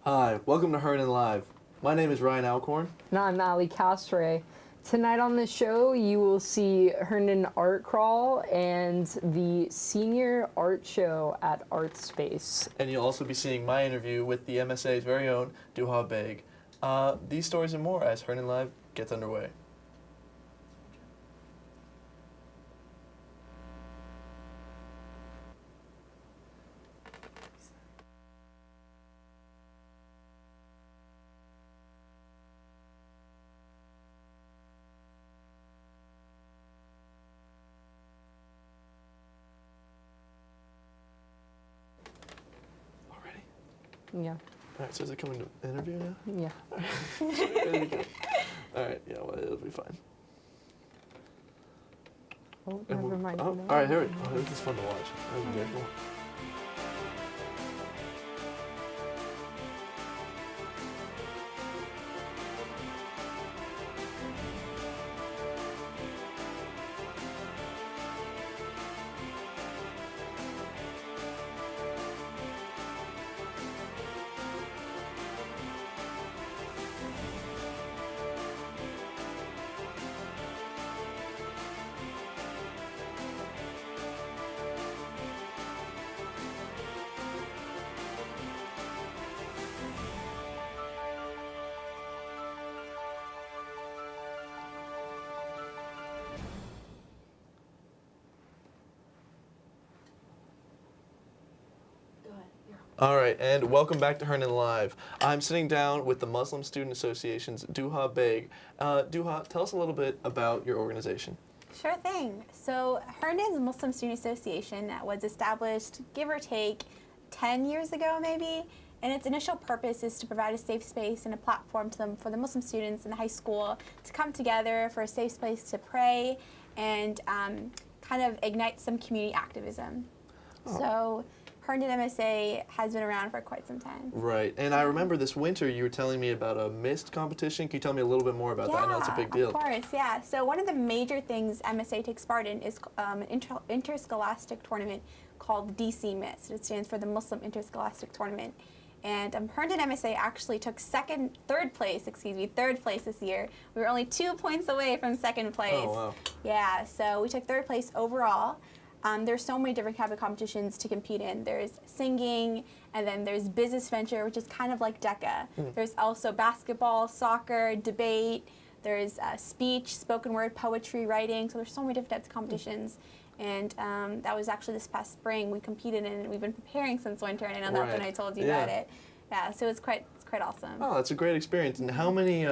Hi, welcome to Herndon Live. My name is Ryan Alcorn. And I'm Ali Castre. Tonight on the show, you will see Herndon Art Crawl and the Senior Art Show at Art Space. And you'll also be seeing my interview with the MSA's very own Duha Beg. These stories and more as Herndon Live gets underway. Yeah. All right, so is it coming to interview now? Yeah. There we go. All right, yeah, well, it'll be fine. Oh, never mind. Oh, all right, here we go. Oh, this is fun to watch. That was very cool. All right, and welcome back to Herndon Live. I'm sitting down with the Muslim Student Association's Duha Beg. Duha, tell us a little bit about your organization. Sure thing. So Herndon's Muslim Student Association was established, give or take, 10 years ago maybe, and its initial purpose is to provide a safe space and a platform to them for the Muslim students in the high school to come together for a safe space to pray and kind of ignite some community activism. Oh. So Herndon MSA has been around for quite some time. Right, and I remember this winter you were telling me about a mist competition. Can you tell me a little bit more about that? I know it's a big deal. Of course, yeah. So one of the major things MSA takes part in is an interscholastic tournament called DC Mist. It stands for the Muslim Interscholastic Tournament. And Herndon MSA actually took third place this year. We were only 2 points away from second place. Oh, wow. Yeah, so we took third place overall. There's so many different type of competitions to compete in. There's singing, and then there's business venture, which is kind of like DECA. There's also basketball, soccer, debate. There's speech, spoken word, poetry, writing. So there's so many different types of competitions. And that was actually this past spring we competed in, and we've been preparing since winter. And I know that's when I told you about it. Yeah, so it's quite awesome. Oh, that's a great experience. And how many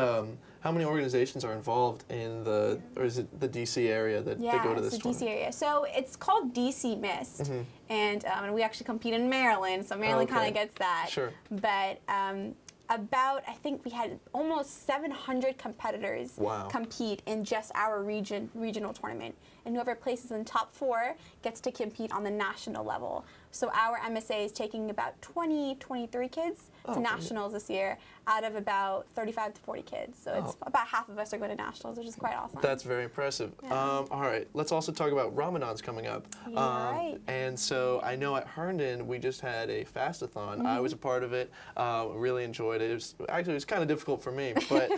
organizations are involved in the DC area that go to this tournament? DC area. So it's called DC Mist, and we actually compete in Maryland, so Maryland kind of gets that. Sure. But I think we had almost 700 competitors compete in just our regional tournament. And whoever places in top 4 gets to compete on the national level. So our MSA is taking about 23 kids to nationals this year out of about 35 to 40 kids. So it's about half of us are going to nationals, which is quite awesome. That's very impressive. Yeah. All right, let's also talk about Ramadan's coming up. Right. And so I know at Herndon we just had a fastathon. I was a part of it. Really enjoyed it. It was kind of difficult for me. But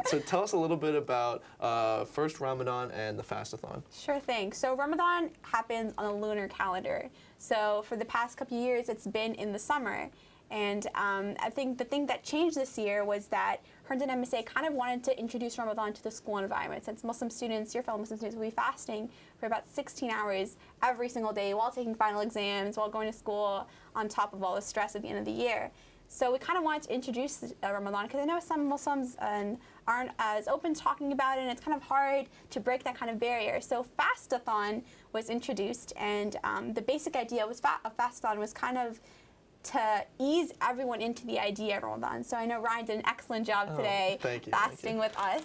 so tell us a little bit about first Ramadan and the fastathon. Sure thing. So Ramadan happens on a lunar calendar. So for the past couple of years, it's been in the summer. And I think the thing that changed this year was that Herndon MSA kind of wanted to introduce Ramadan to the school environment, since Muslim students, your fellow Muslim students, will be fasting for about 16 hours every single day while taking final exams, while going to school, on top of all the stress at the end of the year. So we kind of wanted to introduce Ramadan, because I know some Muslims aren't as open to talking about it, and it's kind of hard to break that kind of barrier. So Fastathon was introduced, and the basic idea of Fastathon was kind of to ease everyone into the idea of Ramadan. So I know Ryan did an excellent job today fasting with us.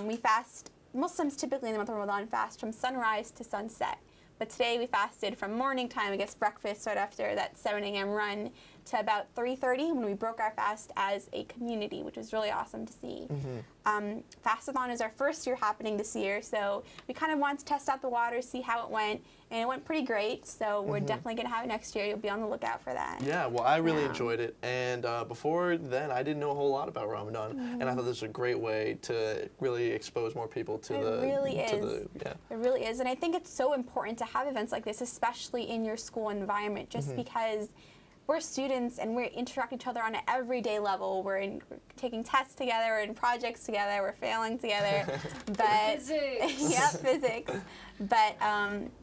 We fast, Muslims typically in the month of Ramadan fast from sunrise to sunset. But today we fasted from morning time, I guess breakfast right after that 7 a.m. run, to about 3:30 when we broke our fast as a community, which was really awesome to see. Fastathon is our first year happening this year, so we kind of wanted to test out the water, see how it went, and it went pretty great. So we're definitely going to have it next year. You'll be on the lookout for that. Yeah, well, I really enjoyed it, and before then, I didn't know a whole lot about Ramadan, and I thought this was a great way to really expose more people to It really is. Yeah. It really is, and I think it's so important to have events like this, especially in your school environment, just because we're students and we interact with each other on an everyday level. We're taking tests together, we're in projects together, we're failing together. But Physics. yeah, physics. But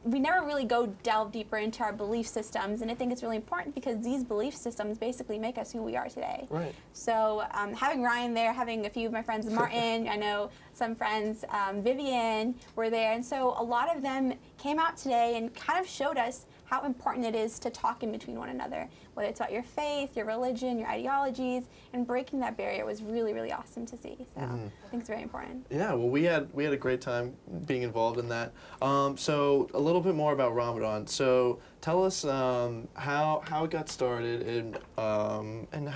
we never really delve deeper into our belief systems, and I think it's really important because these belief systems basically make us who we are today. Right. So having Ryan there, having a few of my friends, Martin, I know some friends, Vivian were there, and so a lot of them came out today and kind of showed us how important it is to talk in between one another, whether it's about your faith, your religion, your ideologies, and breaking that barrier was really, really awesome to see. So I think it's very important. Yeah, well, we had a great time being involved in that. So a little bit more about Ramadan. So tell us how it got started and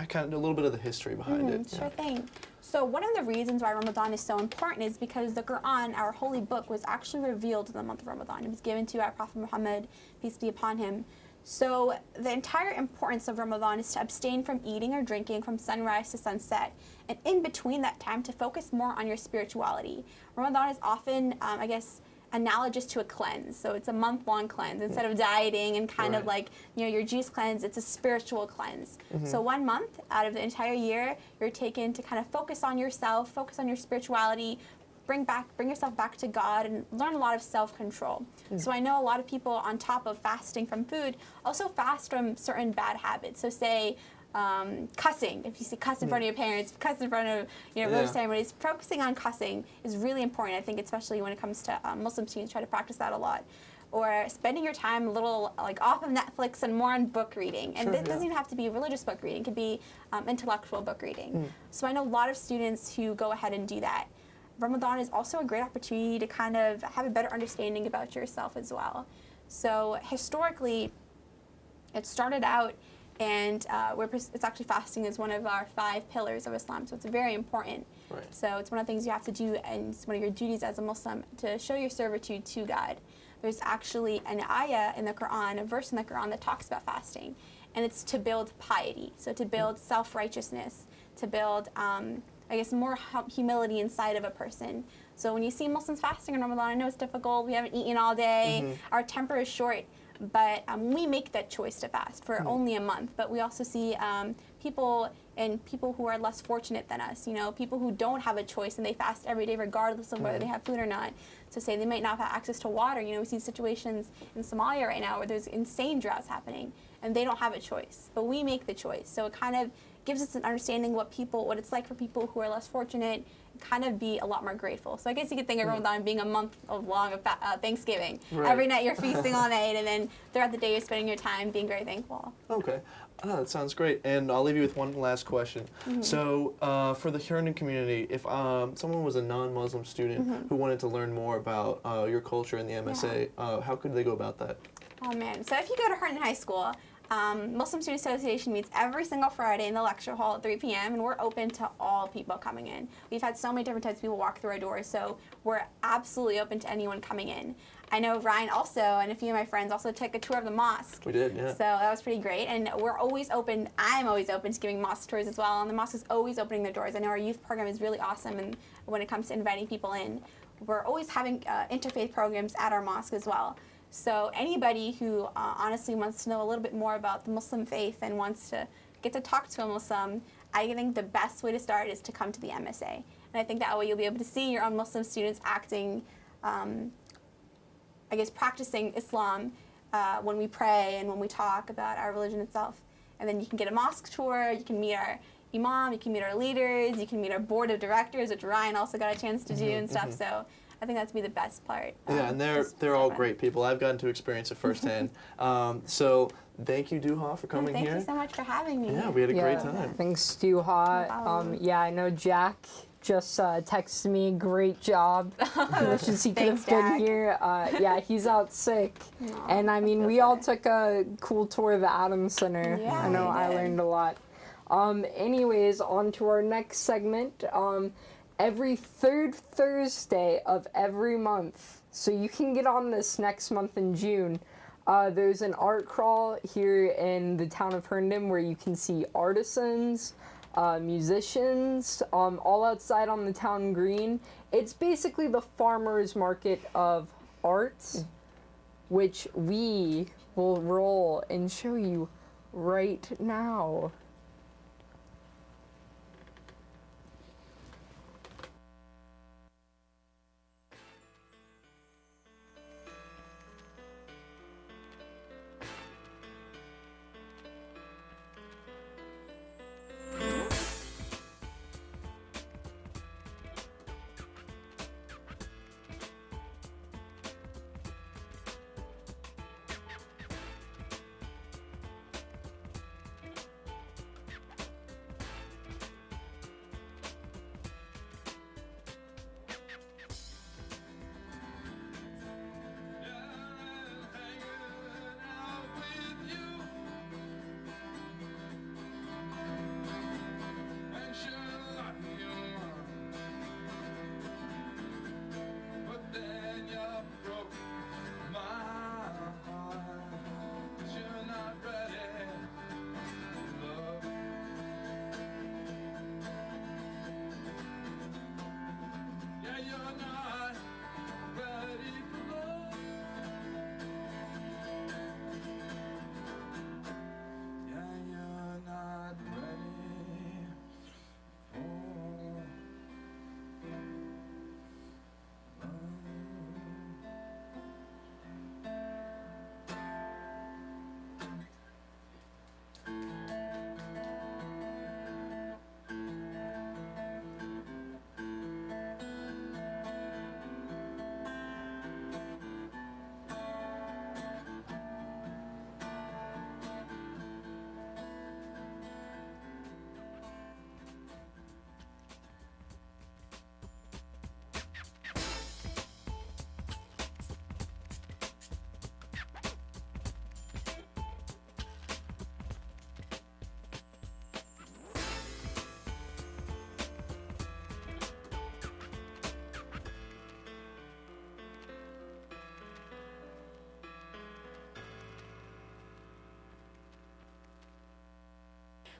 kind of a little bit of the history behind it. Sure thing. So one of the reasons why Ramadan is so important is because the Quran, our holy book, was actually revealed in the month of Ramadan. It was given to our Prophet Muhammad, peace be upon him. So the entire importance of Ramadan is to abstain from eating or drinking from sunrise to sunset, and in between that time to focus more on your spirituality. Ramadan is often, I guess, analogous to a cleanse. So it's a month-long cleanse. Instead of dieting and kind of like, your juice cleanse, it's a spiritual cleanse. So 1 month out of the entire year, you're taken to kind of focus on yourself, focus on your spirituality, bring yourself back to God, and learn a lot of self-control. So I know a lot of people, on top of fasting from food, also fast from certain bad habits. So say cussing. If you see cuss in front of your parents, cuss in front of religious ceremonies, focusing on cussing is really important. I think especially when it comes to Muslim students, try to practice that a lot. Or spending your time a little like off of Netflix and more on book reading. And it doesn't even have to be religious book reading. It could be intellectual book reading. So I know a lot of students who go ahead and do that. Ramadan is also a great opportunity to kind of have a better understanding about yourself as well. So historically, it started out, and it's actually fasting is one of our 5 pillars of Islam, so it's very important. Right. So it's one of the things you have to do, and it's one of your duties as a Muslim to show your servitude to God. There's actually an ayah in the Quran, a verse in the Quran that talks about fasting, and it's to build piety, so to build self-righteousness, to build, I guess, more humility inside of a person. So when you see Muslims fasting in Ramadan, I know it's difficult, we haven't eaten all day, our temper is short, but we make that choice to fast for only a month. But we also see people who are less fortunate than us, people who don't have a choice and they fast every day regardless of whether they have food or not. So say they might not have access to water. We see situations in Somalia right now where there's insane droughts happening and they don't have a choice, but we make the choice. So it kind of gives us an understanding what it's like for people who are less fortunate, kind of be a lot more grateful. So I guess you could think of Ramadan being a month long of Thanksgiving. Right. Every night you're feasting all night, and then throughout the day you're spending your time being very thankful. Okay. That sounds great. And I'll leave you with one last question. So for the Herndon community, if someone was a non-Muslim student who wanted to learn more about your culture and the MSA, how could they go about that? Oh man, so if you go to Herndon High School, Muslim Student Association meets every single Friday in the lecture hall at 3 p.m. and we're open to all people coming in. We've had so many different types of people walk through our doors, so we're absolutely open to anyone coming in. I know Ryan also, and a few of my friends also took a tour of the mosque. We did, yeah. So that was pretty great, and we're always open. I'm always open to giving mosque tours as well, and the mosque is always opening their doors. I know our youth program is really awesome, and when it comes to inviting people in, we're always having interfaith programs at our mosque as well. So anybody who honestly wants to know a little bit more about the Muslim faith and wants to get to talk to a Muslim, I think the best way to start is to come to the MSA. And I think that way you'll be able to see your own Muslim students acting, practicing Islam when we pray and when we talk about our religion itself. And then you can get a mosque tour, you can meet our imam, you can meet our leaders, you can meet our board of directors, which Ryan also got a chance to do and stuff. So I think that's be the best part. Yeah, and they're all great people. I've gotten to experience it firsthand. So thank you, Duha, for coming here. Thank you so much for having me. Yeah, we had a great time. Thanks, Duha. No problem. I know Jack just texted me, great job. Wishes he could have Thanks, been Dad. here. Yeah, he's out sick. Aw, And I mean, I feel we all sorry. took a cool tour of the Adams Center. Yeah, I know we I did. learned a lot. Anyways, on to our next segment. Every third Thursday of every month, so you can get on this next month in June, there's an art crawl here in the town of Herndon where you can see artisans, musicians, all outside on the town green. It's basically the farmers market of art, which we will roll and show you right now.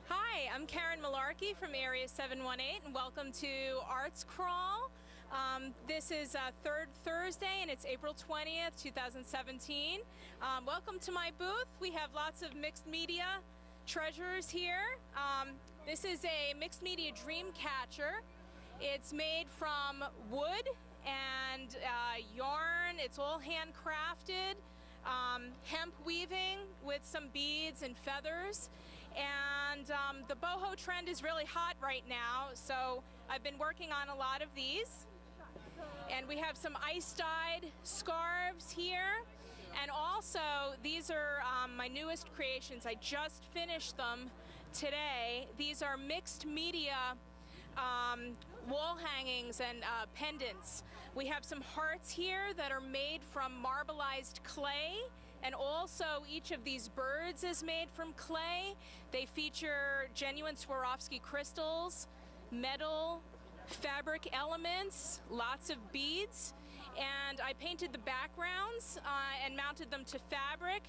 Hi, I'm Karen Malarkey from Area 718, and welcome to Arts Crawl. This is third Thursday, and it's April 20th, 2017. Welcome to my booth. We have lots of mixed media treasures here. This is a mixed media dream catcher. It's made from wood and yarn. It's all handcrafted, hemp weaving with some beads and feathers. And the boho trend is really hot right now, so I've been working on a lot of these. And we have some ice-dyed scarves here. And also, these are my newest creations. I just finished them today. These are mixed media wall hangings and pendants. We have some hearts here that are made from marbleized clay. And also, each of these birds is made from clay. They feature genuine Swarovski crystals, metal, fabric elements, lots of beads. And I painted the backgrounds and mounted them to fabric.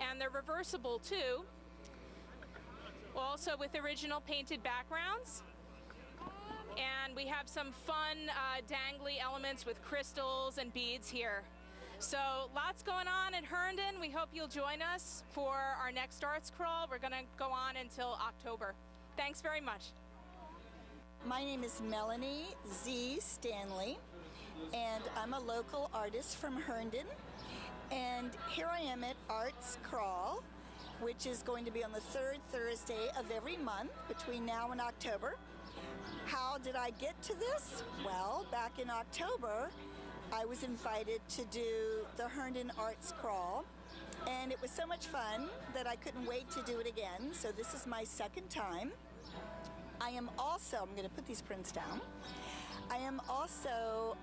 And they're reversible, too. Also with original painted backgrounds. And we have some fun dangly elements with crystals and beads here. So lots going on in Herndon. We hope you'll join us for our next Arts Crawl. We're going to go on until October. Thanks very much. My name is Melanie Z. Stanley, and I'm a local artist from Herndon. And here I am at Arts Crawl, which is going to be on the third Thursday of every month between now and October. How did I get to this? Well, back in October, I was invited to do the Herndon Arts Crawl, and it was so much fun that I couldn't wait to do it again. So this is my second time. I am also, I'm going to put these prints down. I am also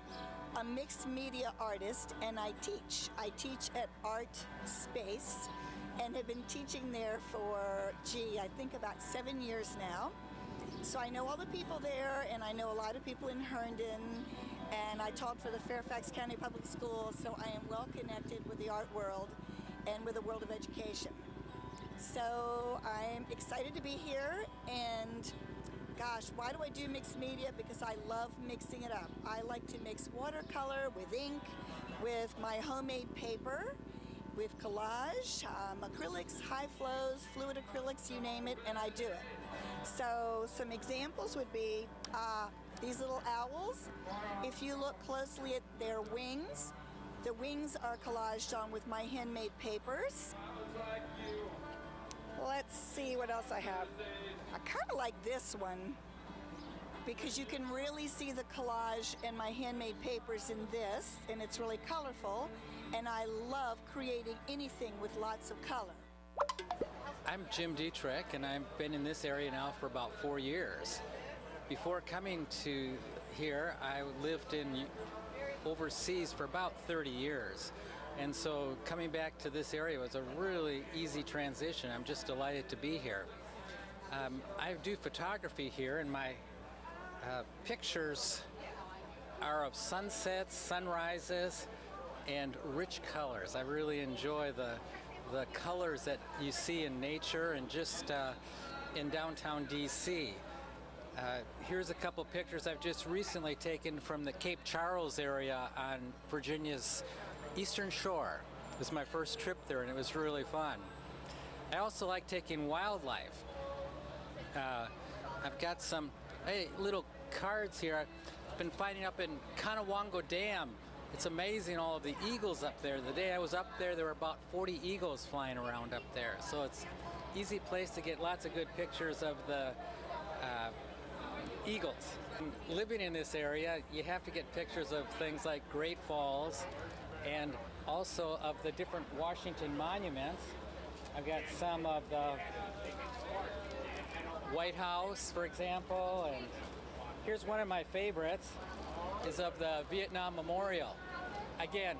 a mixed media artist, and I teach. I teach at Art Space and have been teaching there for, I think about 7 years now. So I know all the people there, and I know a lot of people in Herndon, and I taught for the Fairfax County Public Schools, so I am well connected with the art world and with the world of education. So I'm excited to be here, and gosh, why do I do mixed media? Because I love mixing it up. I like to mix watercolor with ink, with my homemade paper, with collage, acrylics, high flows, fluid acrylics, you name it, and I do it. So some examples would be these little owls. If you look closely at their wings, the wings are collaged on with my handmade papers. Let's see what else I have. I kind of like this one because you can really see the collage and my handmade papers in this, and it's really colorful, and I love creating anything with lots of color. I'm Jim Dietrich, and I've been in this area now for about 4 years. Before coming to here, I lived overseas for about 30 years. And so coming back to this area was a really easy transition. I'm just delighted to be here. I do photography here, and my pictures are of sunsets, sunrises, and rich colors. I really enjoy the colors that you see in nature and just in downtown DC. Here's a couple pictures I've just recently taken from the Cape Charles area on Virginia's Eastern Shore. It was my first trip there, and it was really fun. I also like taking wildlife. I've got some little cards here I've been finding up in Conowongo Dam. It's amazing, all of the eagles up there. The day I was up there were about 40 eagles flying around up there. So it's an easy place to get lots of good pictures of the eagles. Living in this area, you have to get pictures of things like Great Falls and also of the different Washington monuments. I've got some of the White House, for example, and here's one of my favorites, is of the Vietnam Memorial. Again,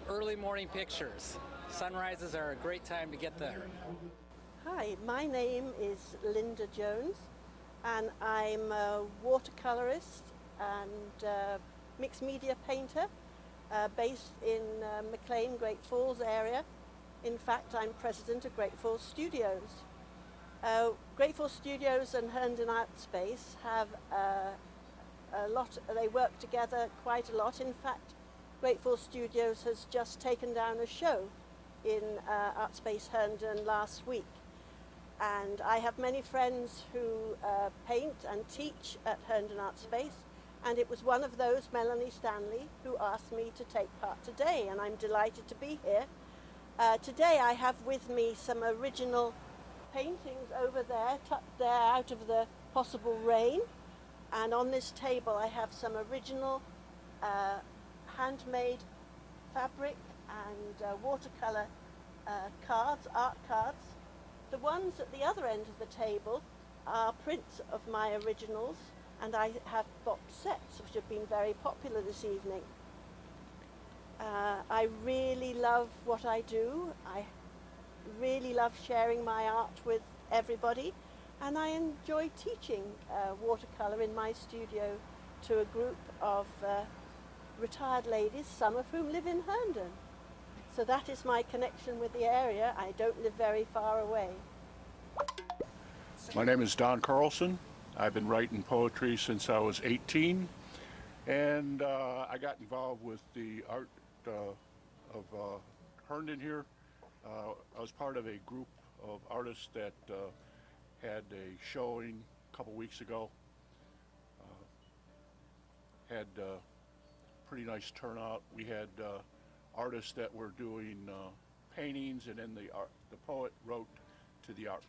early morning pictures. Sunrises are a great time to get there. Hi, my name is Linda Jones, and I'm a watercolorist and mixed media painter based in McLean, Great Falls area. In fact, I'm president of Great Falls Studios. Great Falls Studios and Herndon Art Space have a lot, they work together quite a lot. In fact, Great Falls Studios has just taken down a show in Art Space Herndon last week. And I have many friends who paint and teach at Herndon Art Space, and it was one of those, Melanie Stanley, who asked me to take part today, and I'm delighted to be here. Today I have with me some original paintings over there, tucked there out of the possible rain, and on this table I have some original handmade fabric and watercolor cards, art cards. The ones at the other end of the table are prints of my originals, and I have box sets which have been very popular this evening. I really love what I do. I really love sharing my art with everybody, and I enjoy teaching watercolor in my studio to a group of retired ladies, some of whom live in Herndon. So that is my connection with the area. I don't live very far away. My name is Don Carlson. I've been writing poetry since I was 18, and I got involved with the art of Herndon here. I was part of a group of artists that had a showing a couple weeks ago. Had pretty nice turnout. We had artists that were doing paintings, and then the poet wrote to the art.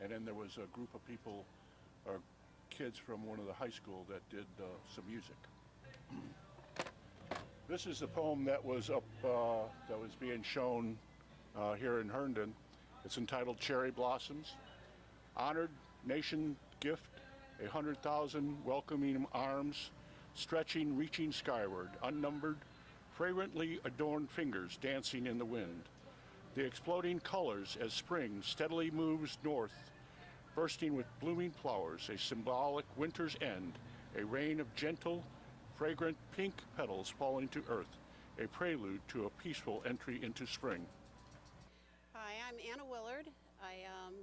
And then there was a group of people, or kids from one of the high school that did some music. This is the poem that was up, that was being shown here in Herndon. It's entitled Cherry Blossoms. Honored nation gift, 100,000 welcoming arms stretching, reaching skyward, unnumbered, fragrantly adorned fingers dancing in the wind. The exploding colors as spring steadily moves north, bursting with blooming flowers, a symbolic winter's end, a rain of gentle, fragrant pink petals falling to earth, a prelude to a peaceful entry into spring. Hi, I'm Anna Willard. I am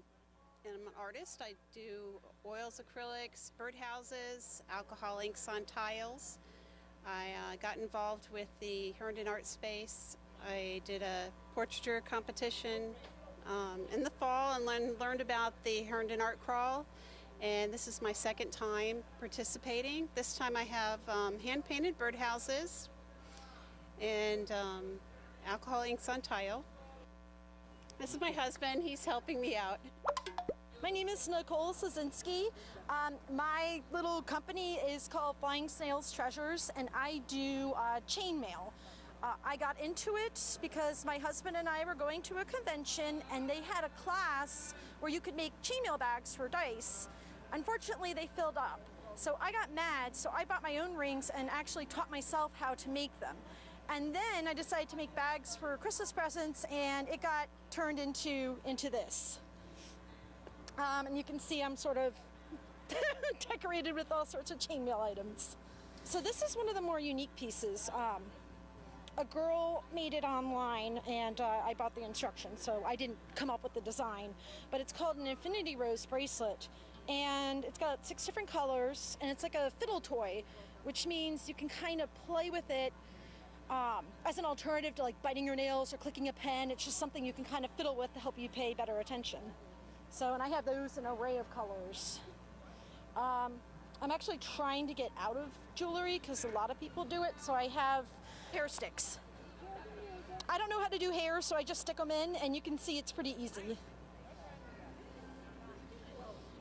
an artist. I do oils, acrylics, birdhouses, alcohol inks on tiles. I got involved with the Herndon Art Space. I did a portraiture competition in the fall and learned about the Herndon Art Crawl. And this is my second time participating. This time I have hand-painted birdhouses and alcohol inks on tile. This is my husband. He's helping me out. My name is Nicole Szynski. My little company is called Flying Snails Treasures, and I do chainmail. I got into it because my husband and I were going to a convention and they had a class where you could make chainmail bags for dice. Unfortunately, they filled up. So I got mad, so I bought my own rings and actually taught myself how to make them. And then I decided to make bags for Christmas presents, and it got turned into this. And you can see I'm sort of decorated with all sorts of chainmail items. So this is one of the more unique pieces. A girl made it online, and I bought the instructions, so I didn't come up with the design. But it's called an Infinity Rose bracelet, and it's got 6 different colors, and it's like a fiddle toy, which means you can kind of play with it as an alternative to like biting your nails or clicking a pen. It's just something you can kind of fiddle with to help you pay better attention. So, and I have those in an array of colors. I'm actually trying to get out of jewelry because a lot of people do it, so I have hair sticks. I don't know how to do hair, so I just stick them in, and you can see it's pretty easy.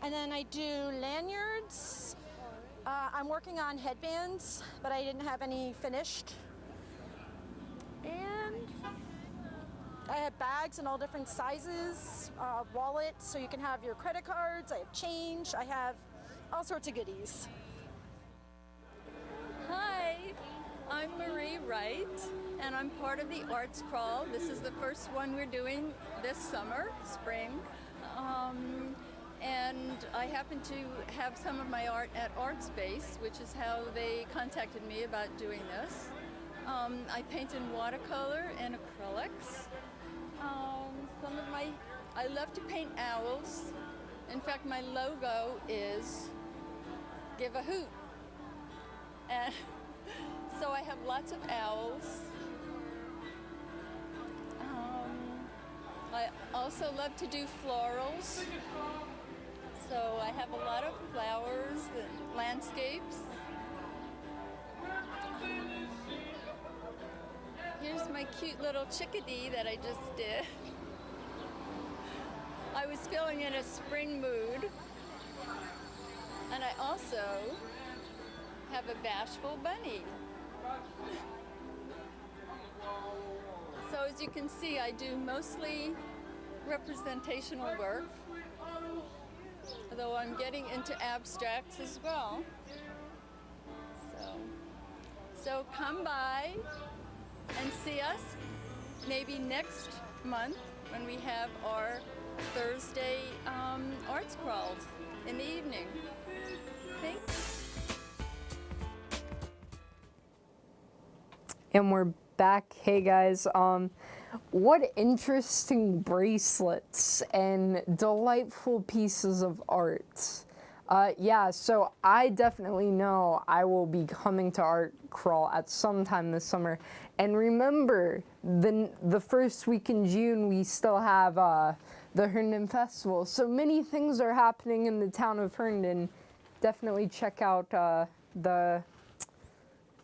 And then I do lanyards. I'm working on headbands, but I didn't have any finished. And I have bags in all different sizes, wallets, so you can have your credit cards. I have change. I have all sorts of goodies. Hi, I'm Marie Wright, and I'm part of the Arts Crawl. This is the first one we're doing this summer, spring. And I happen to have some of my art at Art Space, which is how they contacted me about doing this. I paint in watercolor and acrylics. I love to paint owls. In fact, my logo is Give a Hoot. And so I have lots of owls. I also love to do florals. So I have a lot of flowers and landscapes. Here's my cute little chickadee that I just did. I was feeling in a spring mood. And I also have a bashful bunny. So as you can see, I do mostly representational work, although I'm getting into abstracts as well. So come by and see us maybe next month when we have our Thursday arts crawls in the evening. Thanks. And we're back. Hey guys, what interesting bracelets and delightful pieces of art. Yeah, so I definitely know I will be coming to Art Crawl at some time this summer. And remember, the first week in June, we still have the Herndon Festival. So many things are happening in the town of Herndon. Definitely check out the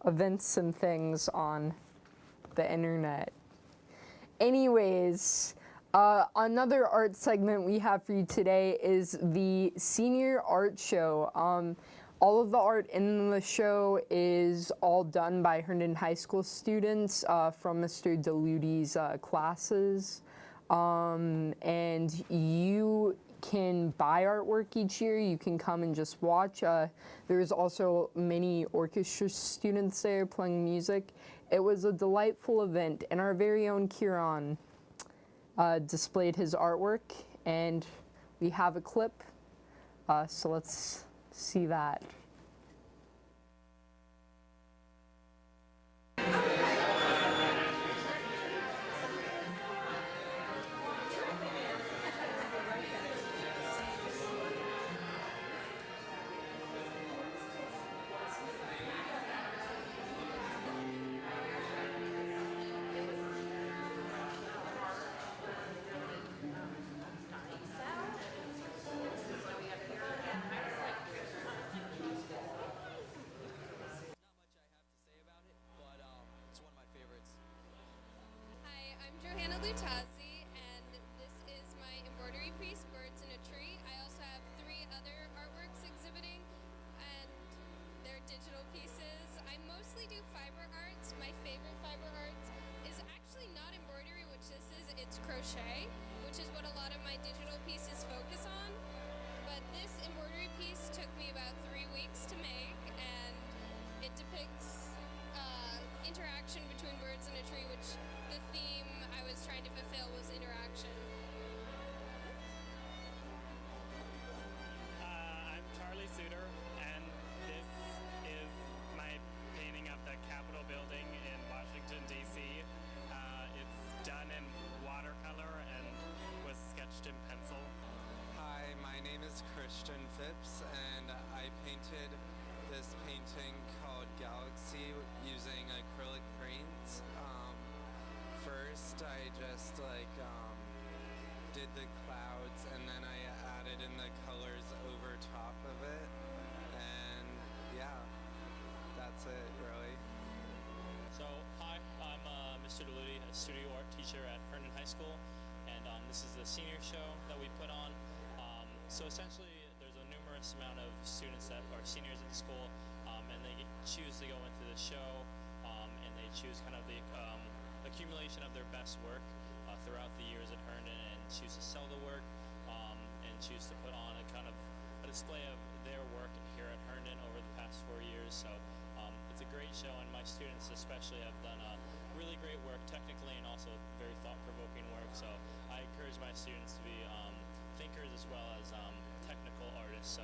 events and things on the internet. Anyways, another art segment we have for you today is the Senior Art Show. All of the art in the show is all done by Herndon High School students from Mr. DeLuty's classes. And you can buy artwork each year. You can come and just watch. There's also many orchestra students there playing music. It was a delightful event, and our very own Kieran displayed his artwork, and we have a clip, so let's see that. Tazi, and this is my embroidery piece, Birds in a Tree. I also have 3 other artworks exhibiting, and they're digital pieces. I mostly do fiber arts. My favorite fiber arts is actually not embroidery, which this is, it's crochet, which is what a lot of my digital pieces focus on. But this embroidery piece took me about 3 weeks to make, and it depicts interaction between birds and a tree, which the theme I was trying to fulfill was interaction. I'm Charlie Suter, and this is my painting of the Capitol building in Washington, D.C. It's done in watercolor and was sketched in pencil. Hi, my name is Christian Phipps, and I painted this painting called Galaxy using acrylic paints. First, I just did the clouds, and then I added in the colors over top of it, and yeah, that's it really. So hi, I'm Mr. DeLuty, a studio art teacher at Herndon High School, and this is the senior show that we put on. So essentially, there's a numerous amount of students that are seniors at the school, and they choose to go into the show, and they choose kind of the accumulation of their best work throughout the years at Herndon, and choose to sell the work, and choose to put on a kind of a display of their work here at Herndon over the past 4 years. So it's a great show, and my students especially have done really great work technically and also very thought-provoking work. So I encourage my students to be thinkers as well as technical artists. So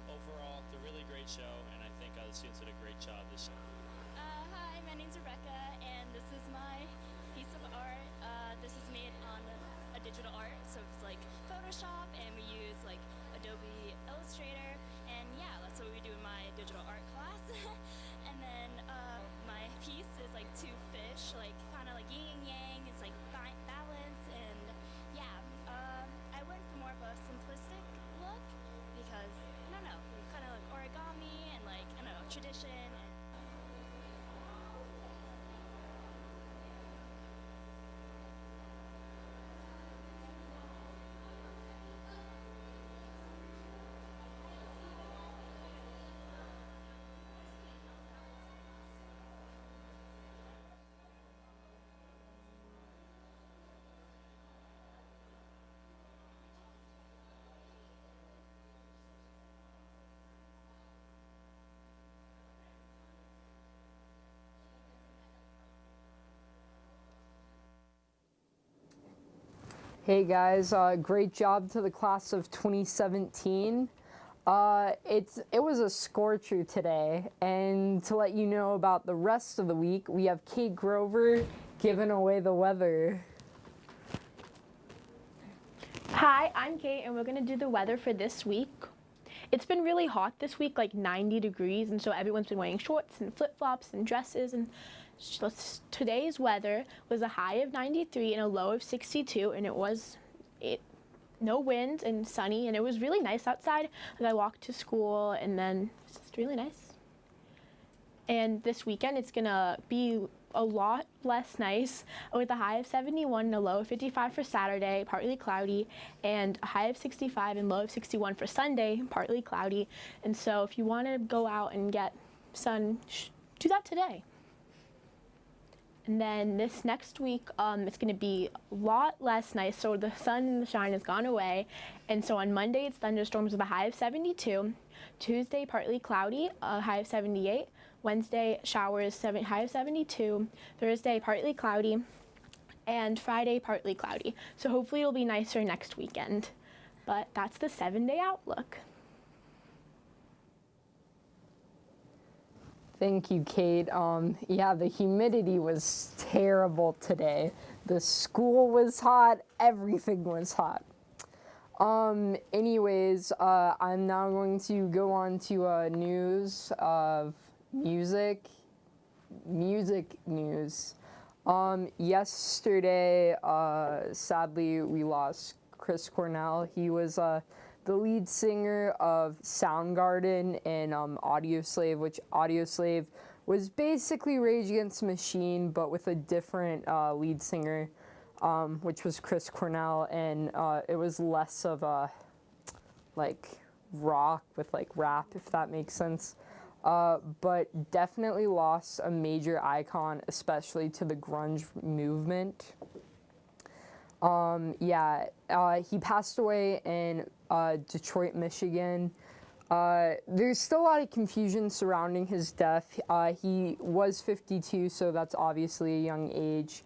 overall, it's a really great show, and I think the students did a great job this year. Hi, my name's Rebecca, and this is my piece of art. This is made on a digital art, so it's like Photoshop, and we use like Adobe Illustrator, and yeah, that's what we do in my digital art class. And then my piece is like 2 fish, like kind of like yin and yang. It's like balance, and yeah, I went for more of a simplistic look because I don't know, kind of like origami and like I don't know, tradition. And Hey guys, great job to the class of 2017. It was a scorcher today, and to let you know about the rest of the week, we have Kate Grover giving away the weather. Hi, I'm Kate, and we're going to do the weather for this week. It's been really hot this week, like 90 degrees, and so everyone's been wearing shorts and flip-flops and dresses. And today's weather was a high of 93 and a low of 62, and no wind and sunny, and it was really nice outside as I walked to school, and then it's just really nice. And this weekend it's gonna be a lot less nice, with a high of 71 and a low of 55 for Saturday, partly cloudy, and a high of 65 and low of 61 for Sunday, partly cloudy. And so if you want to go out and get sun, do that today. And And then this next week, it's going to be a lot less nice. So the sun and the shine has gone away. And so on Monday, it's thunderstorms with a high of 72. Tuesday, partly cloudy, a high of 78. Wednesday, showers, high of 72. Thursday, partly cloudy. And Friday, partly cloudy. So hopefully it'll be nicer next weekend. But that's the 7-day outlook. Thank you, Kate. Yeah, the humidity was terrible today. The school was hot, everything was hot. Anyways, I'm now going to go on to news of music news. Yesterday, sadly, we lost Chris Cornell. He was the lead singer of Soundgarden and Audioslave, which Audioslave was basically Rage Against the Machine, but with a different lead singer, which was Chris Cornell, and it was less of a like rock with like rap, if that makes sense. But definitely lost a major icon, especially to the grunge movement. He passed away in Detroit, Michigan. There's still a lot of confusion surrounding his death. He was 52, so that's obviously a young age.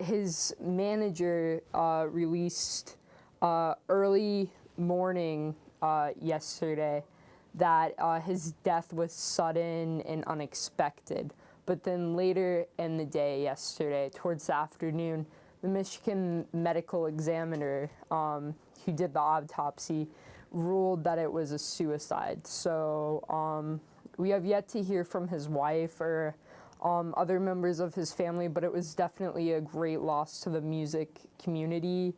His manager released early morning yesterday that his death was sudden and unexpected. But then later in the day yesterday, towards the afternoon, the Michigan medical examiner who did the autopsy ruled that it was a suicide. So we have yet to hear from his wife or other members of his family, but it was definitely a great loss to the music community.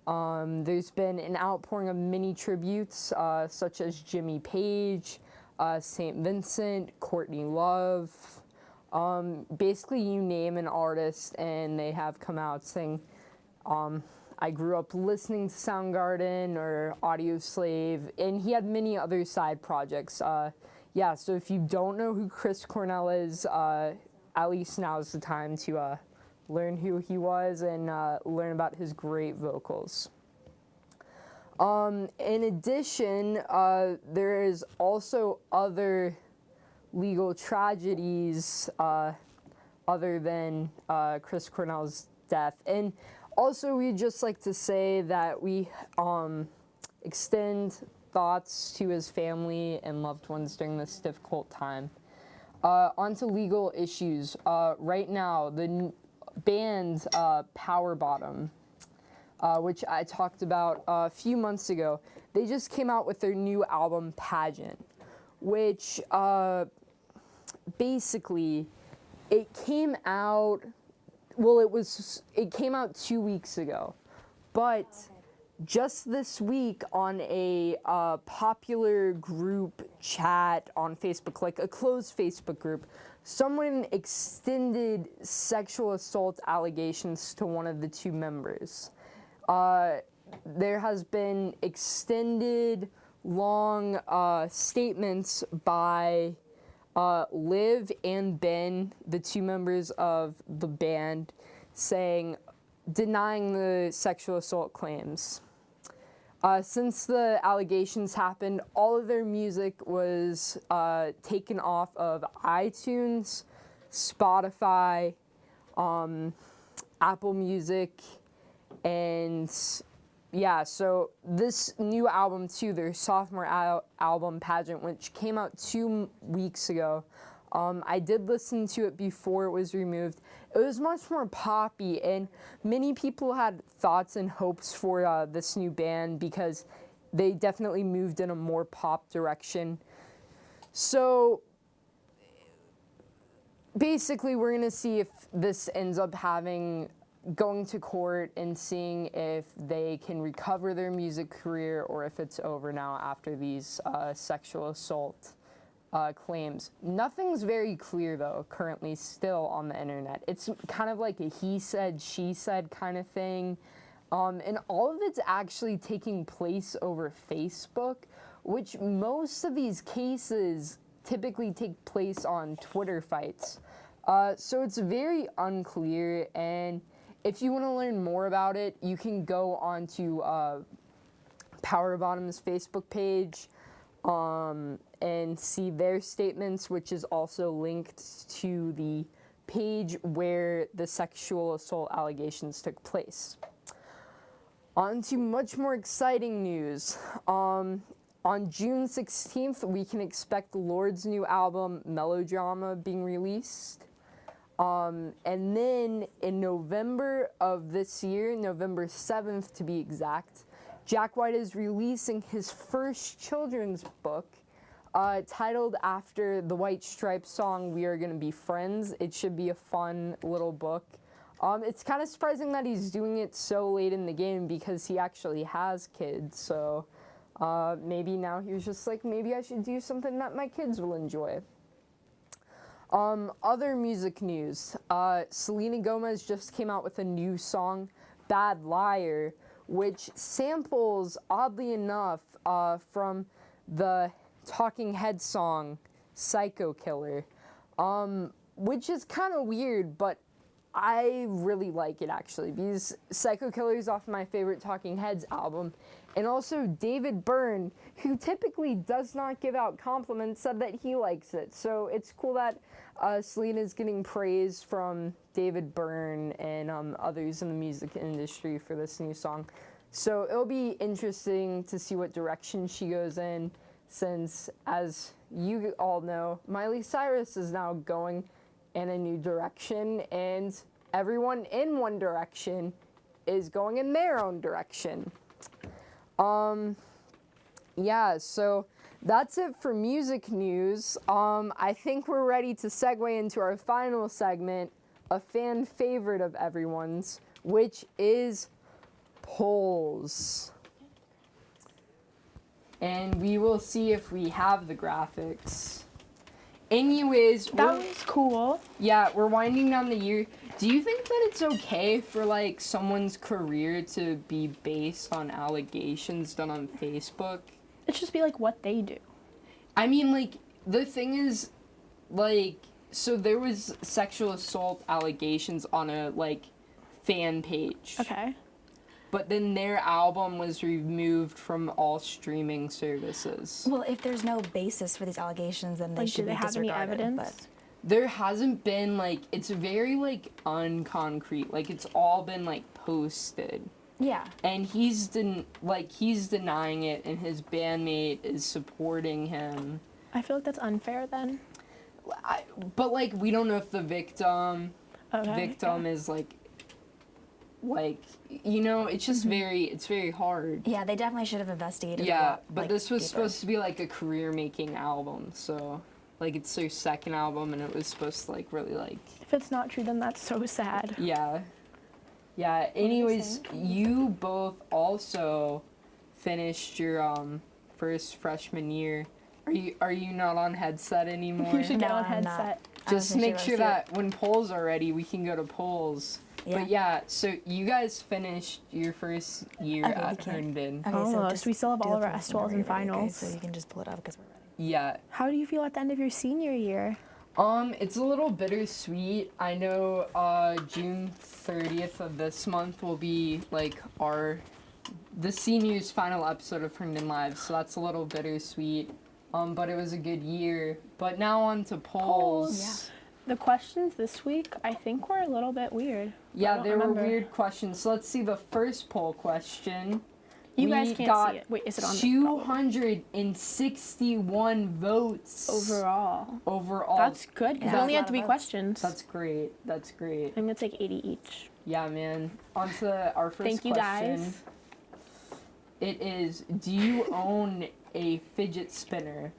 There's been an outpouring of many tributes, such as Jimmy Page, St. Vincent, Courtney Love. Basically, you name an artist and they have come out saying, I grew up listening to Soundgarden or Audioslave, and he had many other side projects. So if you don't know who Chris Cornell is, at least now's the time to learn who he was and learn about his great vocals. In addition, there is also other legal tragedies other than Chris Cornell's death. And also, we'd just like to say that we extend thoughts to his family and loved ones during this difficult time. Onto legal issues. Right now, the band Power Bottom, which I talked about a few months ago, they just came out with their new album, Pageant, which basically, it came out 2 weeks ago, but just this week on a popular group chat on Facebook, like a closed Facebook group, someone extended sexual assault allegations to one of the two members. There has been extended, long statements by Liv and Ben, the two members of the band, denying the sexual assault claims. Since the allegations happened, all of their music was taken off of iTunes, Spotify, Apple Music, and so this new album too, their sophomore album, Pageant, which came out 2 weeks ago, I did listen to it before it was removed. It was much more poppy, and many people had thoughts and hopes for this new band because they definitely moved in a more pop direction. So basically, we're gonna see if this ends up going to court and seeing if they can recover their music career or if it's over now after these sexual assault claims. Nothing's very clear, though, currently still on the internet. It's kind of like a he said, she said kind of thing. And all of it's actually taking place over Facebook, which most of these cases typically take place on Twitter fights. So it's very unclear, and if you want to learn more about it, you can go onto Power Bottom's Facebook page and see their statements, which is also linked to the page where the sexual assault allegations took place. On to much more exciting news. On June 16th, we can expect Lord's new album, Melodrama, being released. And then in November of this year, November 7th to be exact, Jack White is releasing his first children's book titled after the White Stripes song, We Are Gonna Be Friends. It should be a fun little book. It's kind of surprising that he's doing it so late in the game because he actually has kids, so maybe now he's just like, maybe I should do something that my kids will enjoy. Other music news. Selena Gomez just came out with a new song, Bad Liar, which samples, oddly enough, from the Talking Heads song, Psycho Killer, which is kind of weird, but I really like it actually, because Psycho Killer is off my favorite Talking Heads album. And also David Byrne, who typically does not give out compliments, said that he likes it. So it's cool that Selena's getting praise from David Byrne and others in the music industry for this new song. So it'll be interesting to see what direction she goes in, since, as you all know, Miley Cyrus is now going in a new direction, and everyone in One Direction is going in their own direction. Yeah, so that's it for music news. I think we're ready to segue into our final segment, a fan favorite of everyone's, which is polls. And we will see if we have the graphics. Anyways, That was cool. Yeah, we're winding down the year. Do you think that it's okay for, like, someone's career to be based on allegations done on Facebook? It should just be, like, what they do. I mean, like, the thing is, like, so there was sexual assault allegations on a, like, fan page. Okay. But then their album was removed from all streaming services. Well, if there's no basis for these allegations, then they should be disregarded. Do they have any evidence? But there hasn't been, like, it's very, like, unconcrete. Like, it's all been, like, posted. Yeah. And he's denying it, and his bandmate is supporting him. I feel like that's unfair then. But, like, we don't know if the victim is, like, you know, it's just it's very hard. Yeah, they definitely should have investigated. Yeah, but this was supposed to be, like, a career-making album, so, like, it's their second album, and it was supposed to, like, really, like... If it's not true, then that's so sad. Yeah. Yeah, anyways, you both also finished your, first freshman year. Are you not on headset anymore? You should get on headset. Just make sure that when polls are ready, we can go to polls. Yeah. But yeah, so you guys finished your first year at Herndon. Okay, Almost. We still have all of our S12s and finals. Okay, so you can just pull it up because we're ready. Yeah. How do you feel at the end of your senior year? It's a little bittersweet. I know June 30th of this month will be like the seniors' final episode of Herndon Live, so that's a little bittersweet. But it was a good year. But now on to polls. Yeah. The questions this week, I think, were a little bit weird. Yeah, they were weird questions. So let's see the first poll question. You guys can't see it. Wait, is it on? 261 votes overall. That's good because we only had 3 questions. That's great. That's great. I think it's like 80 each. Yeah, man. On to our first question. Thank you, guys. It is, do you own a fidget spinner?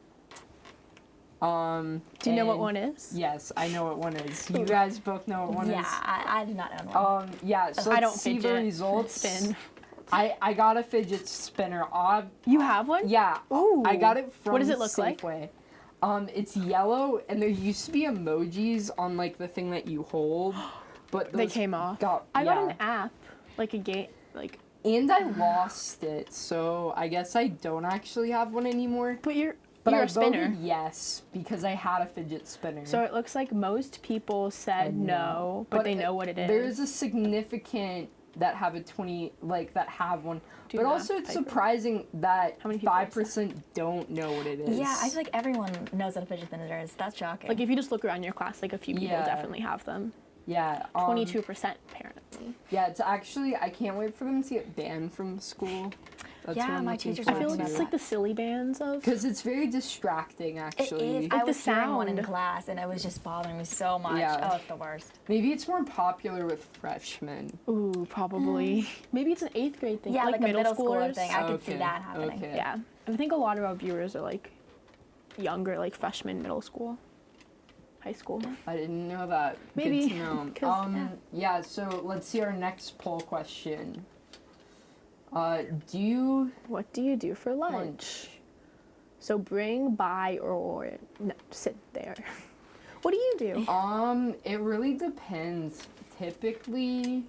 Do you know what one is? Yes, I know what one is. You guys both know what one is? Yeah, I do not own one. Yeah, so let's see the results. Spin. I got a fidget spinner. You have one? Yeah. Ooh. I got it from What does it look Safeway. It's yellow, and there used to be emojis on, like, the thing that you hold, but they came off. I got an app, like a game, like. And I lost it, so I guess I don't actually have one anymore. But But You're I a spinner. voted yes because I had a fidget spinner. So it looks like most people said no, but they know what it is. There's a significant that have a 20, like that have one. Do but math, also it's Piper. surprising that How many people 5% don't know what it is. Yeah, I feel like everyone knows what a fidget spinner is. That's shocking. Like if you just look around your class, like a few people Yeah. definitely have them. Yeah. 22% apparently. Yeah, it's actually, I can't wait for them to get banned from school. That's Yeah, what I'm my looking teachers I are feel talking like it's about like the silly bands of. Because it's very distracting, actually. It is. Like I the was hearing one in sound. class, and it was just bothering me so much. Yeah. Oh, it's the worst. Maybe it's more popular with freshmen. Ooh, probably. Maybe it's an 8th grade thing. Yeah, for, like a middle schooler schoolers. thing. I could see Okay, that happening. okay. Yeah, I think a lot of our viewers are like younger, like freshmen, middle school, high school. I didn't know that. Maybe, Good to know. 'cause, Yeah, so let's see our next poll question. Do you What do you do for lunch? So bring, buy, or no, sit there. What do you do? It really depends. Typically,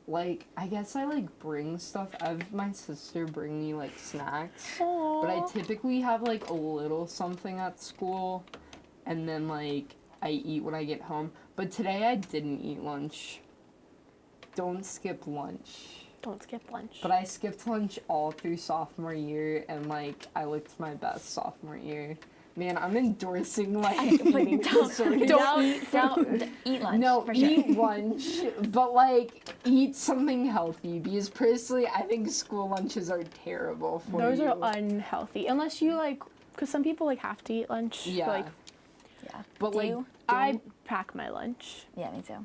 like, I guess I like bring stuff. I have my sister bring me like snacks. But I typically have like a little something at school, and then like I eat when I get home. But today I didn't eat lunch. Don't skip lunch. Don't skip lunch. But I skipped lunch all through sophomore year, and like I looked my best sophomore year. Man, I'm endorsing like eating disorders. Don't eat lunch. No, for sure. eat lunch, but like eat something healthy because personally, I think school lunches are terrible for Those you. are unhealthy unless you like, because some people like have to eat lunch. Yeah. Like, Yeah. But Do like, you? I pack my lunch, Yeah, me too.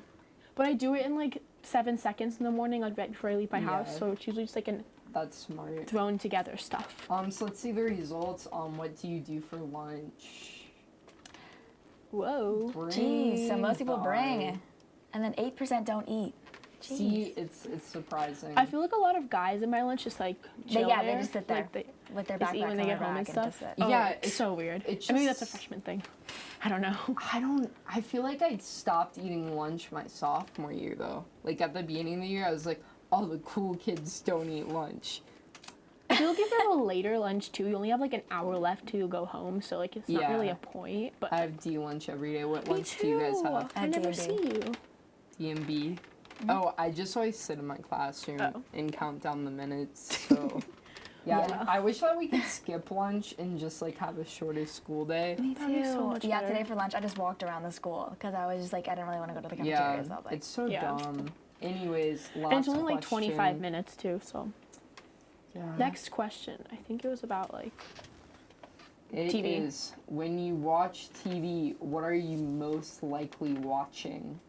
but I do it in like 7 seconds in the morning, like right before I leave my house. Yeah. So it's usually just like an that's smart. thrown together stuff. So let's see the results. What do you do for lunch? Whoa. Jeez, so most people buy. bring, and then 8% don't eat. Jeez. See, it's surprising. I feel like a lot of guys in my lunch just like chill They there. just sit there Like, they with their just backpacks eat when they on get their home and rack just stuff. sit. Oh, Yeah, it's it's- so weird. it's Maybe that's a just- freshman thing. I don't know. I feel like I stopped eating lunch my sophomore year though. Like at the beginning of the year, I was like, all the cool kids don't eat lunch. I feel like if you have a later lunch too, you only have like an hour left to go home, so like it's not Yeah. really a point. But I have D lunch every day. What me lunch too. do you guys have? I never D&B. see you. DMB. Oh, I just always sit in my classroom Oh. and count down the minutes. So, yeah, Yeah. I wish that we could skip lunch and just like have a shorter school day. Me That'd be so too. much Yeah, better. today for lunch, I just walked around the school because I was just like, I didn't really want to go to the cafeteria. Yeah, So I was like, it's so Yeah. dumb. Anyways, last And it's only like 25 question. minutes too, so. Yeah. Next question. I think it was about like It TV. is, when you watch TV, what are you most likely watching?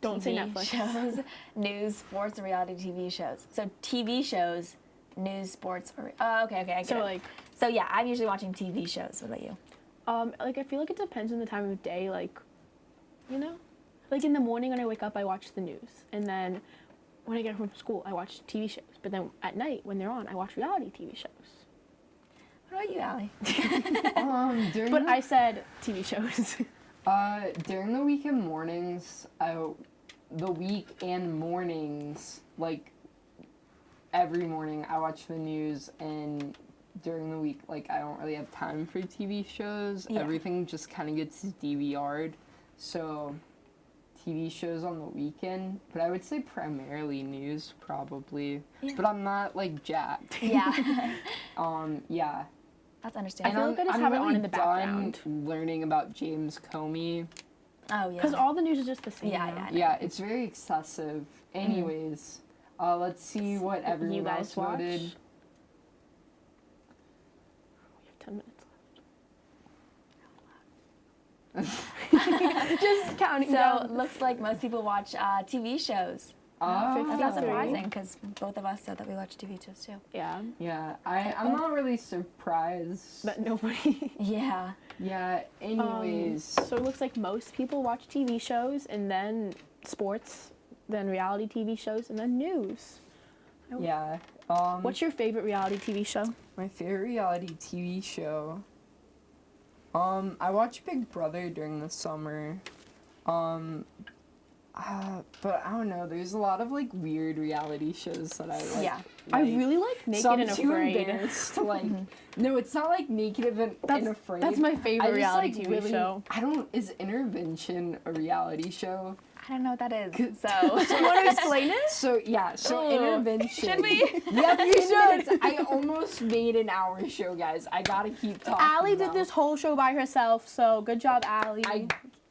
don't say TV Netflix. shows, news, sports, and reality TV shows. So TV shows, news, sports, or okay, I get So it. like So yeah, I'm usually watching TV shows. What about you? like I feel like it depends on the time of day, like you know? Like in the morning when I wake up I watch the news. And then when I get home from school I watch TV shows. But then at night when they're on I watch reality TV shows. What about you, Allie? During But the, I said TV shows. during the weekend mornings, the weekend mornings, like every morning I watch the news, and during the week, like I don't really have time for TV shows. Yeah. Everything just kind of gets DVR'd, so TV shows on the weekend. But I would say primarily news, probably. Yeah. But I'm not like jacked. Yeah, Yeah. that's I understandable. feel like I just I'm have it on really in the background. done learning about James Comey. Oh yeah. Because all the news is just the same. Yeah, now. yeah. I know. Yeah, it's very excessive. Anyways, let's see what everyone You guys else watch? voted. We have 10 minutes left. Just counting So down. looks like most people watch TV shows. That's not 53. surprising because both of us said that we watch TV shows too. Yeah. Yeah, I'm not really surprised. But nobody. Yeah. Yeah, anyways. So it looks like most people watch TV shows and then sports, then reality TV shows, and then news. Yeah. What's your favorite reality TV show? My favorite reality TV show? I watch Big Brother during the summer. But I don't know. There's a lot of like weird reality shows that I like. Yeah. I really like Naked so I'm and too Afraid. embarrassed to like. No, it's not like Naked and Afraid. That's my favorite I just, reality like, TV really, show. I don't. Is Intervention a reality show? I don't know what that is. So, Do you want to explain it? So yeah, so Oh. Intervention. Should we? Yeah, You should. I almost made an hour show, guys. I gotta keep talking. Allie now. did this whole show by herself, so good job, Allie.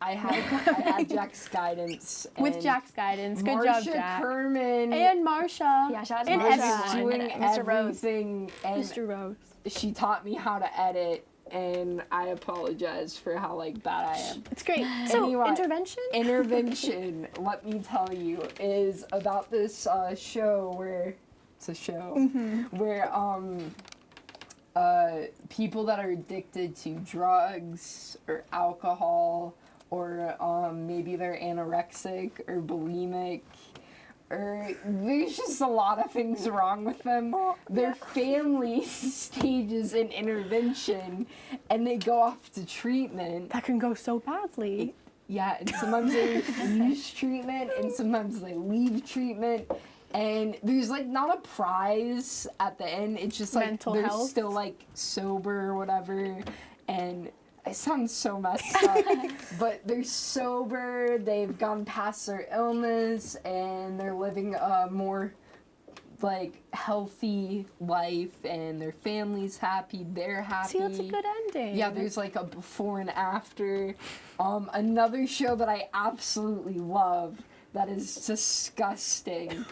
I had Jack's guidance. With and Jack's guidance. Good Marsha job, Jack. Kerman. And Marsha. yeah, shout out to And Marsha everyone. doing and Mr. Rose. everything. And Mr. Rose. she taught me how to edit, and I apologize for how like bad I am. It's great. So, Anyway, Intervention? Intervention, let me tell you, is about this show where it's a show where people that are addicted to drugs or alcohol or maybe they're anorexic or bulimic or there's just a lot of things wrong with them. Their family stages an intervention and they go off to treatment. That can go so badly. Yeah, and sometimes they refuse treatment and sometimes they leave treatment. And there's like not a prize at the end. It's just like Mental they're health. still like sober or whatever. And it sounds so messed up. But they're sober, they've gone past their illness, and they're living a more like healthy life, and their family's happy, they're happy. See, that's a good ending. Yeah, there's like a before and after. Another show that I absolutely love that is disgusting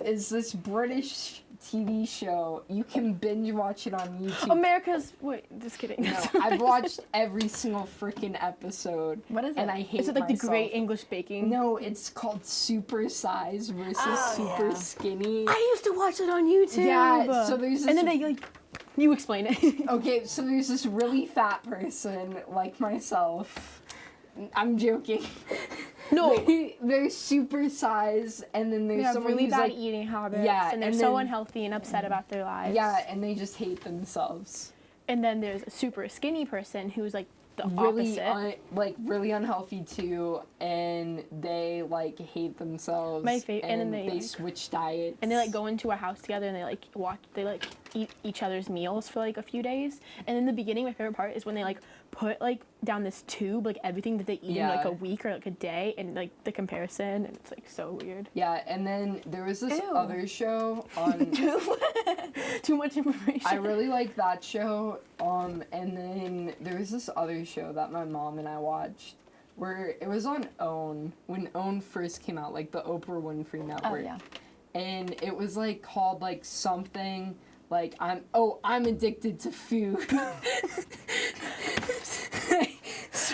is this British TV show. You can binge watch it on YouTube. America's. Wait, just kidding. No, I've watched every single freaking episode. What is it? And I hate Is it like myself. the Great English Baking? No, it's called Super Size versus Super Skinny. I used to watch it on YouTube. Yeah, so there's this. And then they like. You explain it. Okay, so there's this really fat person like myself. I'm joking. No. They're super size, and then there's They have someone really who's bad like, eating habits. yeah, And they're and so then- unhealthy and upset about their lives. yeah, and they just hate themselves. And then there's a super skinny person who's like the Really, opposite. really unhealthy too, and they like hate themselves. My fa- and then they they, like- switch diets. And they like go into a house together and they like eat each other's meals for like a few days. And in the beginning, my favorite part is when they like put like down this tube, like everything that they eat in like Yeah. a week or like a day, and like the comparison, and it's like so weird. Yeah, and then there was this Ew. other show on. Too much information. I really like that show. And then there was this other show that my mom and I watched where it was on OWN when OWN first came out, like the Oprah Winfrey Network. yeah. And it was like called like something like I'm addicted to food.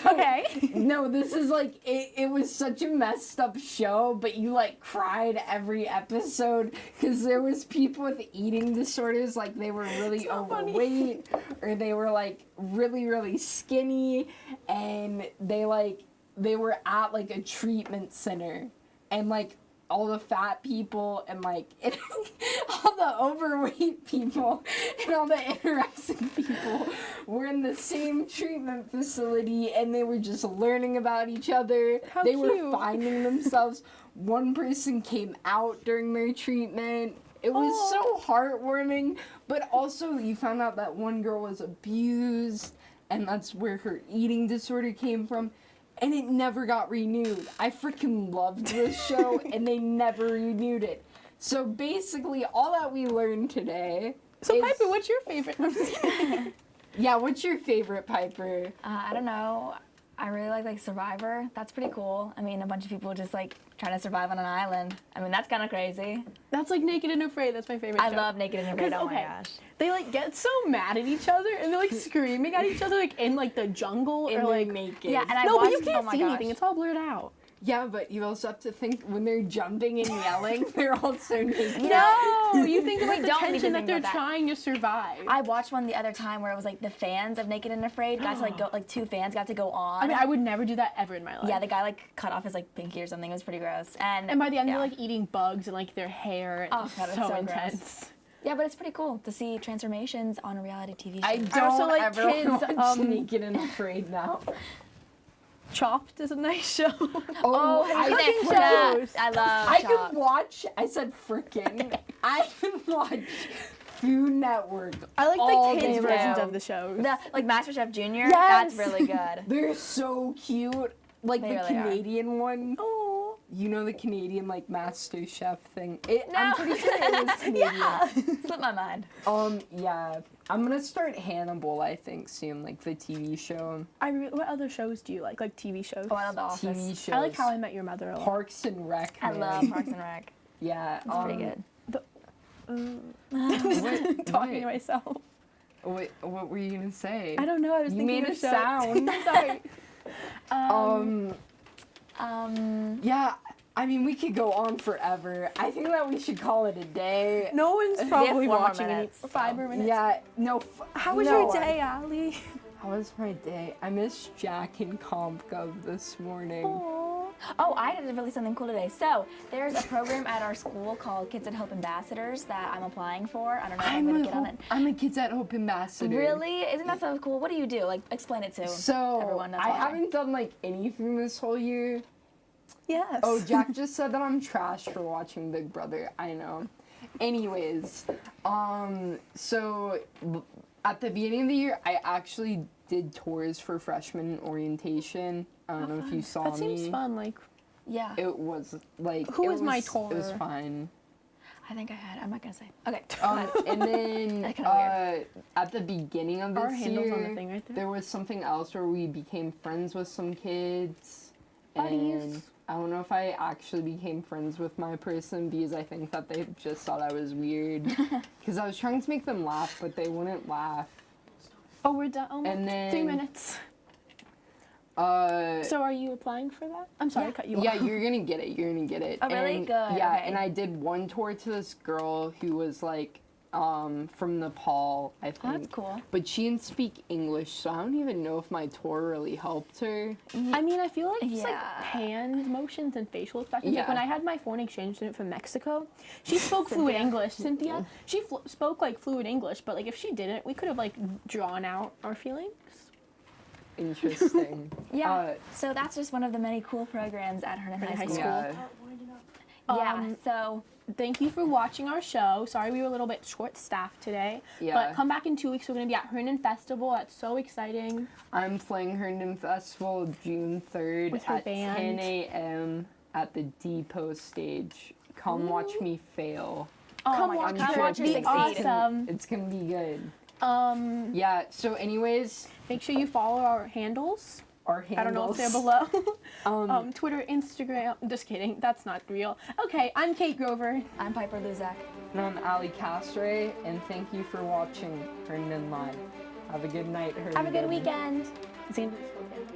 Okay. No, this is like it was such a messed up show, but you like cried every episode because there was people with eating disorders, like they were really overweight or they were like really skinny, and they were at like a treatment center, and like all the fat people and like all the overweight people and all the anorexic people were in the same treatment facility, and they were just learning about each other. How they cute. were finding themselves. One person came out during their treatment. It was so heartwarming, but also you found out that one girl was abused, and that's where her eating disorder came from. And it never got renewed. I freaking loved this show, and they never renewed it. So basically, all that we learned today. So is, Piper, what's your favorite? yeah, what's your favorite, Piper? I don't know. I really like Survivor. That's pretty cool. I mean, a bunch of people just like trying to survive on an island. I mean, that's kind of crazy. That's like Naked and Afraid. That's my favorite. I show. love Naked and Afraid. 'Cause, Oh my okay, gosh. They like get so mad at each other and they're like screaming at each other like in like the jungle And or they're like naked. Yeah, and I no, but you watched- can't oh my see gosh. anything. It's all blurred out. Yeah, but you also have to think when they're jumping and yelling, they're also naked. No, you think We about the don't need to tension that think they're about that. trying to survive. I watched one the other time where it was like the fans of Naked and Afraid got to like go, like two fans got to go on. I mean, I would never do that ever in my life. Yeah, the guy like cut off his like pinky or something. It was pretty gross. And And by the end, yeah. they're like eating bugs and like their hair. Oh, It's God, it's so so intense. Yeah, but it's pretty cool to see transformations on a reality TV show. I don't also like ever kids, watch Naked and Afraid now. Chopped is a nice show. Oh, have you I seen can that? watch. I love I Chopped. can watch. I said frickin'. I can watch Food Network. I like all the day kids versions long. of the shows. Like MasterChef Junior. Yes. That's really good. They're so cute. Like They the really are. Canadian one. Oh. You know the Canadian like Master Chef thing. I'm No. pretty sure it is Canadian. Yeah. Slipped my mind. Yeah. I'm gonna start Hannibal, I think, soon, like the TV show. What other shows do you like? Like TV shows? Oh, I love The Office. TV shows. I like How I Met Your Mother a lot. Parks and Rec. I man. love Parks and Rec. Yeah. It's pretty good. Talking to myself. Wait, what were you gonna say? I don't know. I was You thinking made of a show. sound. Sorry. Yeah. I mean, we could go on forever. I think that we should call it a day. No one's have probably 4 more watching minutes, any 5 more minutes. Yeah. No. How was no, your day, Allie? How was my day? I missed Jack and CompGov this morning. Oh, I did really something cool today. So there's a program at our school called Kids at Hope Ambassadors that I'm applying for. I don't know if I'm gonna get on it. I'm a Kids at Hope ambassador. Really? Isn't that so cool? What do you do? Like, explain it to So everyone. That's I why. haven't done like anything this whole year. Yes. Oh, Jack just said that I'm trash for watching Big Brother. I know. Anyways, so at the beginning of the year, I actually did tours for freshman orientation. I don't know if you saw That me. seems fun. Like, Yeah. It was like Who it was my It was tour? fine. I think I had. I'm not gonna say. Okay. go ahead. And then That's kinda at the beginning of Our this handle's year, on the thing right there. there was something else where we became friends with some kids. Buddies. And I don't know if I actually became friends with my person because I think that they just thought I was weird. Because I was trying to make them laugh, but they wouldn't laugh. oh, we're done. Oh, And then 3 minutes. So are you applying for that? I'm sorry, I cut you Yeah, off. you're gonna get it. You're gonna get it. Oh, really? And, Good, Yeah, okay. and I did one tour to this girl who was like from Nepal, I think. Oh, that's cool. But she didn't speak English, so I don't even know if my tour really helped her. I mean, I feel like just like Yeah. hand motions and facial expressions. Yeah. Like when I had my foreign exchange student from Mexico, she spoke fluent English. Cynthia, she spoke like fluent English, but like if she didn't, we could have like drawn out our feelings. Interesting. Yeah. So that's just one of the many cool programs at Herndon High School. Yeah. Yeah. So Thank you for watching our show. Sorry we were a little bit short-staffed today. Yeah. But come back in 2 weeks. We're going to be at Herndon Festival. That's so exciting. I'm playing Herndon Festival June 3rd With her at band. 10 a.m. at the Depot stage. Come watch me fail. Oh my watch God, her. come watch her Be succeed. awesome. It's gonna be good. Um, Yeah, so anyways, make sure you follow our handles. our handles. I don't know if they're below. Twitter, Instagram. Just kidding. That's not real. Okay, I'm Kate Grover. I'm Piper Luzak. And I'm Ali Castre, and thank you for watching Herndon Live. Have a good night, Herndon. Have a good weekend. Same to this weekend.